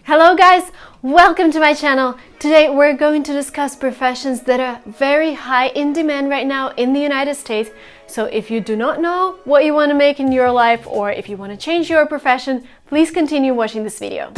Hello guys, welcome to my channel. Today we're going to discuss professions that are very high in demand right now in the United States. So if you do not know what you want to make in your life or if you want to change your profession, please continue watching this video.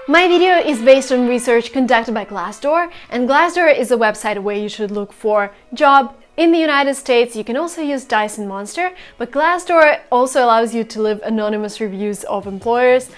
My video is based on research conducted by Glassdoor, and Glassdoor is a website where you should look for job in the United States. You can also use Dice and Monster, but Glassdoor also allows you to leave anonymous reviews of employers.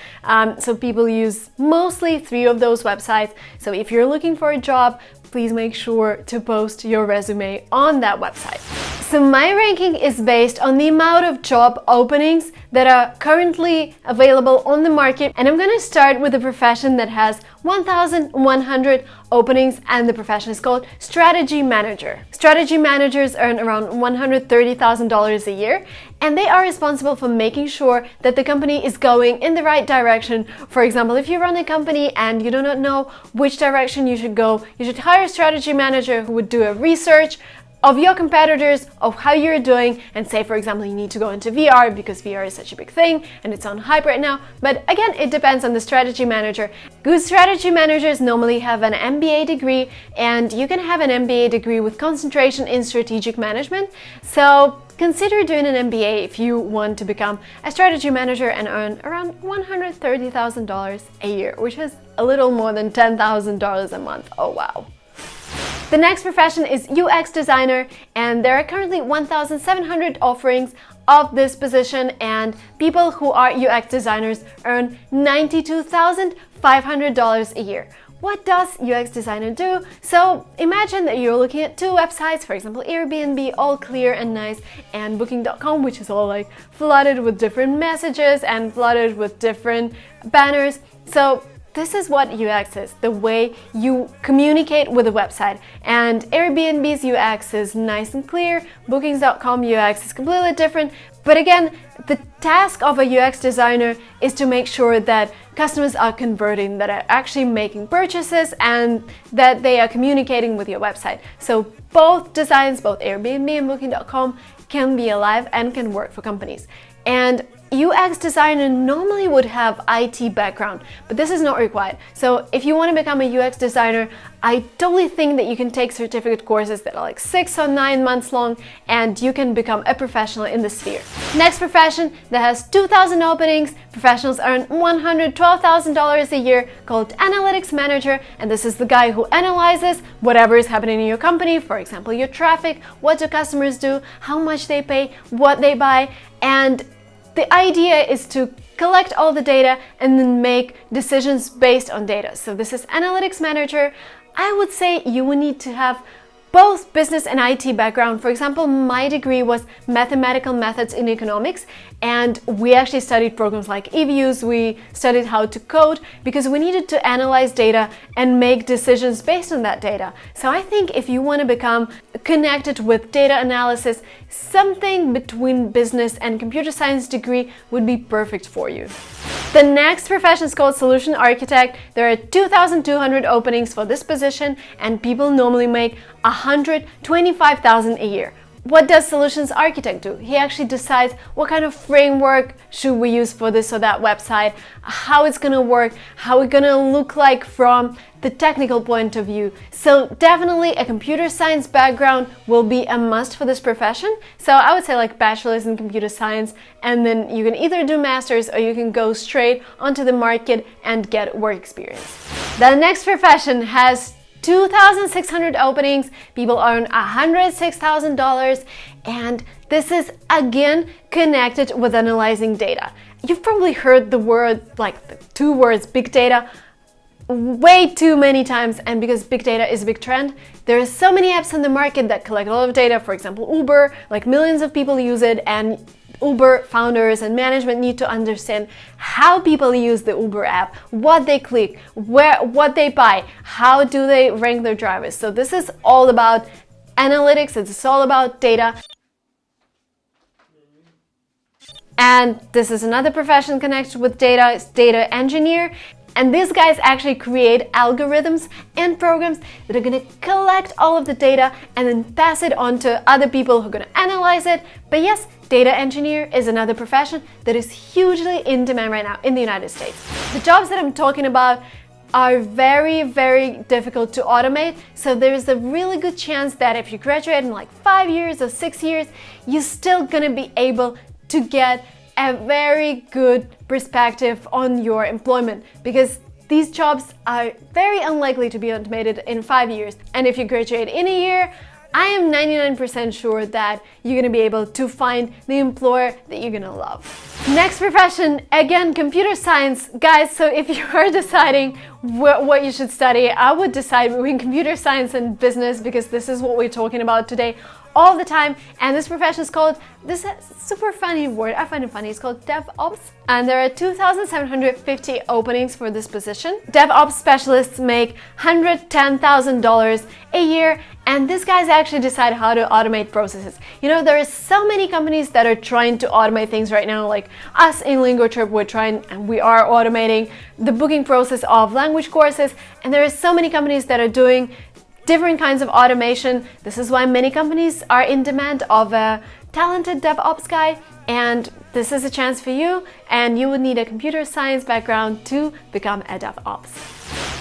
So people use mostly 3 of those websites. So if you're looking for a job, please make sure to post your resume on that website. So my ranking is based on the amount of job openings that are currently available on the market, and I'm going to start with a profession that has 1,100 openings, and the profession is called strategy manager. Strategy managers earn around $130,000 a year, and they are responsible for making sure that the company is going in the right direction. For example, if you run a company and you do not know which direction you should go, you should hire a strategy manager who would do a research of your competitors, of how you're doing, and say, for example, you need to go into VR because VR is such a big thing and it's on hype right now. But again, it depends on the strategy manager. Good strategy managers normally have an MBA degree, and you can have an MBA degree with concentration in strategic management. So consider doing an MBA if you want to become a strategy manager and earn around $130,000 a year, which is a little more than $10,000 a month. Oh wow. The next profession is UX designer, and there are currently 1,700 offerings of this position, and people who are UX designers earn $92,500 a year. What does UX designer do? So imagine that you're looking at 2 websites, for example, Airbnb, all clear and nice, and Booking.com, which is all like flooded with different messages and flooded with different banners. So this is what UX is, the way you communicate with a website. And Airbnb's UX is nice and clear, Bookings.com UX is completely different. But again, the task of a UX designer is to make sure that customers are converting, that are actually making purchases, and that they are communicating with your website. So both designs, both Airbnb and Booking.com, can be alive and can work for companies. And UX designer normally would have IT background, but this is not required. So if you want to become a UX designer, I totally think that you can take certificate courses that are like 6 or 9 months long, and you can become a professional in the sphere. Next profession that has 2,000 openings, professionals earn $112,000 a year, called analytics manager, and this is the guy who analyzes whatever is happening in your company, for example, your traffic, what do customers do, how much they pay, what they buy, and the idea is to collect all the data and then make decisions based on data. So this is analytics manager. I would say you will need to have both business and IT background. For example, my degree was mathematical methods in economics, and we actually studied programs like eViews. We studied how to code because we needed to analyze data and make decisions based on that data. So I think if you want to become connected with data analysis, something between business and computer science degree would be perfect for you. The next profession is called solution architect. There are 2,200 openings for this position, and people normally make $125,000 a year. What does solutions architect do? He actually decides what kind of framework should we use for this or that website, how it's going to work, how it's going to look like from the technical point of view. So definitely a computer science background will be a must for this profession. So I would say like bachelor's in computer science, and then you can either do master's or you can go straight onto the market and get work experience. The next profession has 2,600 openings, people earn $106,000, and this is again connected with analyzing data. You've probably heard the word, like the 2 words, big data, way too many times, and because big data is a big trend, there are so many apps on the market that collect a lot of data. For example, Uber, like millions of people use it, and Uber founders and management need to understand how people use the Uber app, what they click, what they buy, how do they rank their drivers. So this is all about analytics, it's all about data. And this is another profession connected with data, it's data engineer. And these guys actually create algorithms and programs that are going to collect all of the data and then pass it on to other people who are going to analyze it. But yes, data engineer is another profession that is hugely in demand right now in the United States. The jobs that I'm talking about are very, very difficult to automate. So there's a really good chance that if you graduate in like 5 years or 6 years, you're still gonna be able to get a very good perspective on your employment, because these jobs are very unlikely to be automated in 5 years. And if you graduate in a year, I am 99% sure that you're gonna be able to find the employer that you're gonna love. Next profession, again, computer science. Guys, so if you are deciding what you should study, I would decide between computer science and business, because this is what we're talking about today all the time. And this profession is called, this is a super funny word, I find it funny, it's called DevOps. And there are 2,750 openings for this position. DevOps specialists make $110,000 a year, and these guys actually decide how to automate processes. You know, there are so many companies that are trying to automate things right now, like us in LingoTrip, we are automating the booking process of language courses, and there are so many companies that are doing different kinds of automation. This is why many companies are in demand of a talented DevOps guy, and this is a chance for you, and you would need a computer science background to become a DevOps.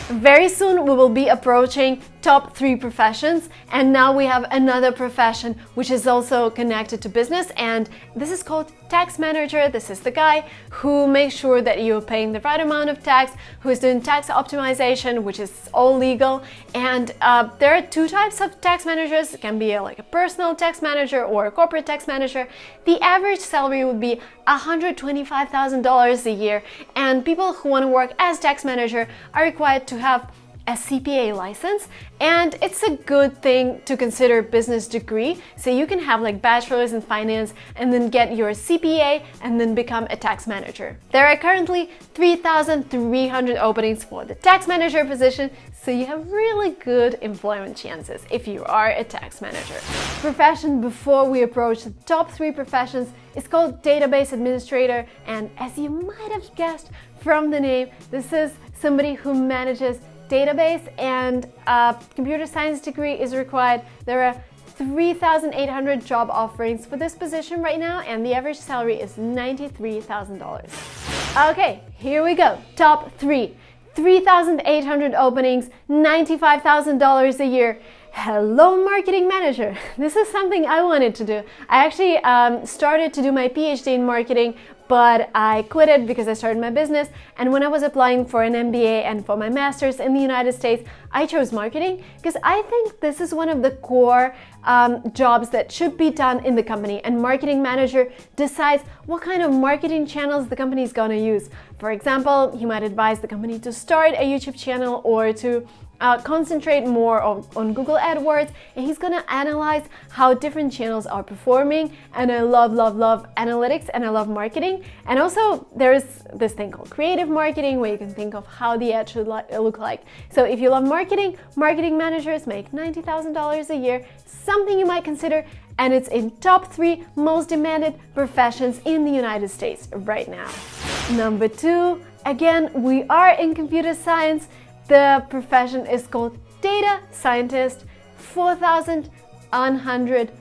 Very soon we will be approaching top 3 professions, and now we have another profession which is also connected to business, and this is called tax manager. This is the guy who makes sure that you're paying the right amount of tax, who is doing tax optimization, which is all legal. And there are 2 types of tax managers. It can be like a personal tax manager or a corporate tax manager. The average salary would be $125,000 a year, and people who want to work as tax manager are required to have a CPA license, and it's a good thing to consider business degree, so you can have like bachelor's in finance and then get your CPA and then become a tax manager. There are currently 3,300 openings for the tax manager position, so you have really good employment chances if you are a tax manager. Profession before we approach the top 3 professions is called database administrator, and as you might have guessed from the name, this is somebody who manages database, and a computer science degree is required. There are 3,800 job offerings for this position right now, and the average salary is $93,000. Okay, here we go. Top 3. 3,800 openings, $95,000 a year. Hello, marketing manager. This is something I wanted to do. I actually started to do my PhD in marketing, but I quit it because I started my business. And when I was applying for an MBA and for my master's in the United States, I chose marketing because I think this is one of the core jobs that should be done in the company. And marketing manager decides what kind of marketing channels the company is going to use. For example, he might advise the company to start a YouTube channel or to concentrate more on Google AdWords, and he's gonna analyze how different channels are performing. And I love analytics, and I love marketing. And also there's this thing called creative marketing, where you can think of how the ad should look like. So if you love marketing, marketing managers make $90,000 a year, something you might consider, and it's in top 3 most demanded professions in the United States right now. Number 2, again, we are in computer science. The profession is called data scientist. 4,100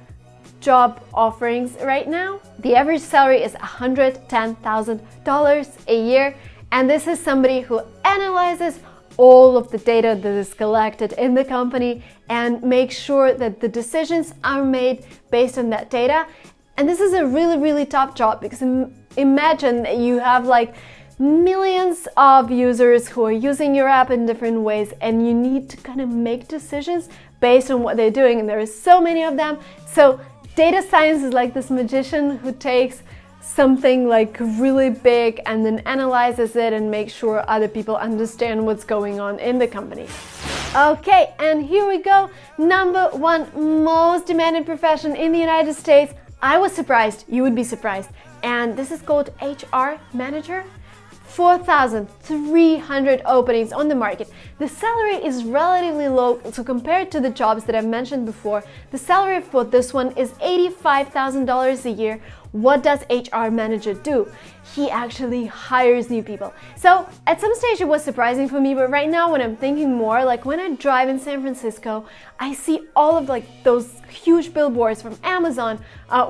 job offerings right now. The average salary is $110,000 a year, and this is somebody who analyzes all of the data that is collected in the company and makes sure that the decisions are made based on that data. And this is a really tough job, because imagine that you have like millions of users who are using your app in different ways, and you need to kind of make decisions based on what they're doing, and there are so many of them. So data science is like this magician who takes something like really big and then analyzes it and makes sure other people understand what's going on in the company. Okay, and here we go. Number 1 most demanded profession in the United States. I was surprised, you would be surprised. And this is called HR manager. 4,300 openings on the market. The salary is relatively low, so compared to the jobs that I've mentioned before, the salary for this one is $85,000 a year, what does HR manager do? He actually hires new people. So at some stage it was surprising for me, but right now when I'm thinking more, like when I drive in San Francisco, I see all of like those huge billboards from Amazon,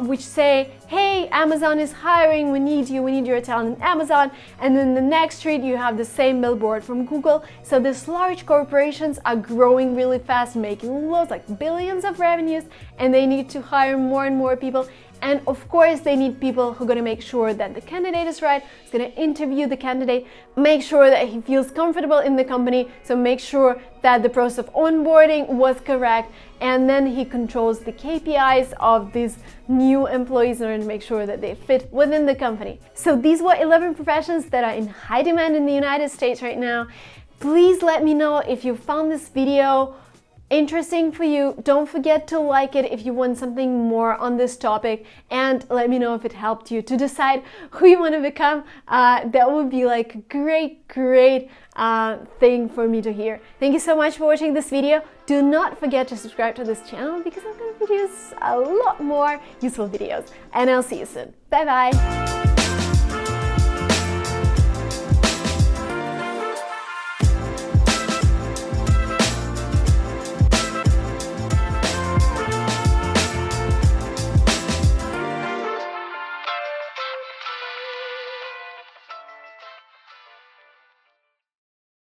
which say, hey, Amazon is hiring, we need you, we need your talent in Amazon. And then the next street you have the same billboard from Google. So these large corporations are growing really fast, making loads, like billions of revenues, and they need to hire more and more people. And of course, they need people who are going to make sure that the candidate is right, who's going to interview the candidate, make sure that he feels comfortable in the company, so make sure that the process of onboarding was correct, and then he controls the KPIs of these new employees in order to make sure that they fit within the company. So these were 11 professions that are in high demand in the United States right now. Please let me know if you found this video interesting for you. Don't forget to like it if you want something more on this topic, and let me know if it helped you to decide who you want to become. That would be like a great thing for me to hear. Thank you so much for watching this video. Do not forget to subscribe to this channel because I'm going to produce a lot more useful videos, and I'll see you soon. Bye bye.